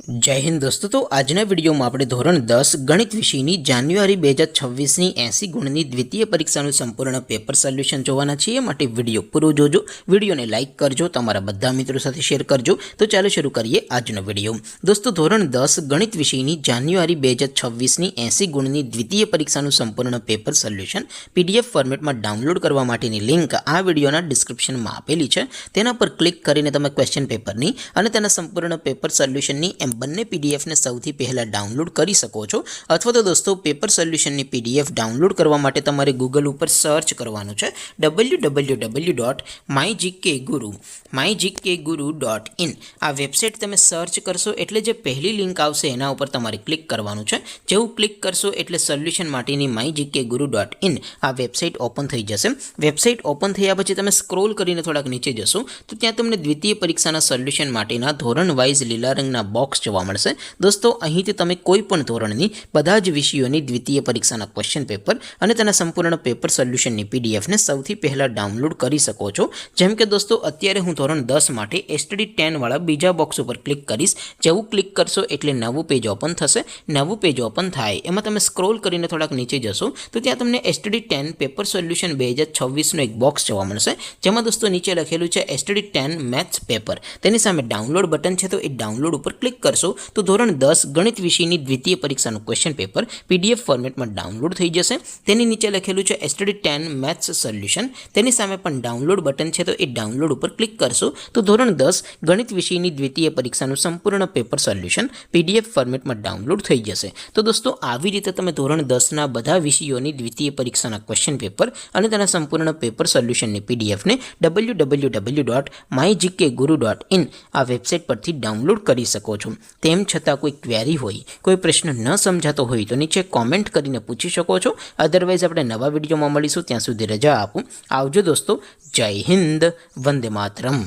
जय हिंद दोस्तों। तो आजना विडियो में આપણે ધોરણ 10 ગણિત વિષયની જાન્યુઆરી 2026 ની 80 ગુણની દ્વિતીય પરીક્ષાનું સંપૂર્ણ પેપર સોલ્યુશન જોવાના છીએ। માટે વિડિયો પૂરો જોજો, વિડિયોને લાઈક કરજો, તમારા બધા મિત્રો સાથે શેર કરજો। તો ચાલો શરૂ કરીએ આજનો વિડિયો। દોસ્તો ધોરણ 10 ગણિત વિષયની જાન્યુઆરી 2026 ની 80 ગુણની દ્વિતીય પરીક્ષાનું સંપૂર્ણ પેપર સોલ્યુશન પીડીએફ ફોર્મેટમાં ડાઉનલોડ કરવા માટેની લિંક આ વિડિયોના ડિસ્ક્રિપ્શનમાં આપેલી છે। તેના પર ક્લિક કરીને તમે ક્વેશ્ચન પેપરની અને તેના સંપૂર્ણ પેપર સોલ્યુશનની બંને પીડીએફ ને સૌથી પહેલા ડાઉનલોડ કરી શકો છો। અથવા તો દોસ્તો પેપર સોલ્યુશનની પીડીએફ ડાઉનલોડ કરવા માટે તમારે ગૂગલ ઉપર સર્ચ કરવાનું છે www.mygkguru.in। આ વેબસાઇટ તમે સર્ચ કરશો એટલે જે પહેલી લિંક આવશે એના ઉપર તમારે ક્લિક કરવાનું છે। જેવું ક્લિક કરશો એટલે સોલ્યુશન માટેની mygkguru.in આ વેબસાઇટ ઓપન થઈ જશે। વેબસાઇટ ઓપન થયા પછી તમે સ્ક્રોલ કરીને થોડાક નીચે જશો તો ત્યાં તમને દ્વિતીય પરીક્ષાના સોલ્યુશન માટેના ધોરણ વાઇઝ લીલા રંગના બોક્સ જોવા મળશે। દોસ્તો અહીંથી તમે કોઈ પણ ધોરણની બધા જ વિષયોની દ્વિતીય પરીક્ષાના ક્વેશ્ચન પેપર અને તેના સંપૂર્ણ પેપર સોલ્યુશનની પીડીએફને સૌથી પહેલા ડાઉનલોડ કરી શકો છો। જેમ કે દોસ્તો અત્યારે હું ધોરણ 10 માટે STD 10 વાળા બીજા બોક્સ ઉપર ક્લિક કરીશ। જેવું ક્લિક કરશો એટલે નવું પેજ ઓપન થશે। નવું પેજ ઓપન થાય એમાં તમે સ્ક્રોલ કરીને થોડાક નીચે જશો તો ત્યાં તમને STD 10 પેપર સોલ્યુશન 2026 નો એક બોક્સ જોવા મળશે। જેમાં દોસ્તો નીચે લખેલું છે STD 10 મેથ્સ પેપર। તેની સામે ડાઉનલોડ બટન છે તો એ ડાઉનલોડ ઉપર ક્લિક કરશો તો ધોરણ 10 ગણિત વિષયની દ્વિતીય પરીક્ષાનું ક્વેશ્ચન પેપર પીડીએફ ફોર્મેટમાં ડાઉનલોડ થઈ જશે। તેની નીચે લખેલું છે STD 10 મેથ્સ સોલ્યુશન। તેની સામે પણ ડાઉનલોડ બટન છે તો એ ડાઉનલોડ ઉપર ક્લિક કરશો તો ધોરણ 10 ગણિત વિષયની દ્વિતીય પરીક્ષાનું સંપૂર્ણ પેપર સોલ્યુશન પીડીએફ ફોર્મેટમાં ડાઉનલોડ થઈ જશે। તો દોસ્તો આવી રીતે તમે ધોરણ 10 ના બધા વિષયોની દ્વિતીય પરીક્ષાના ક્વેશ્ચન પેપર અને તેના સંપૂર્ણ પેપર સોલ્યુશનની પીડીએફને www.mygkguru.in આ વેબસાઇટ પરથી ડાઉનલોડ કરી શકો છો। તેમ છતાં કોઈ ક્વેરી હોય, કોઈ પ્રશ્ન ન સમજાતો હોય તો નીચે કોમેન્ટ કરીને પૂછી શકો છો। અધરવાઇઝ આપણે નવા વિડીયોમાં મળીશું, ત્યાં સુધી રજા આપો। આવજો દોસ્તો। જય હિન્દ, વંદે માતરમ।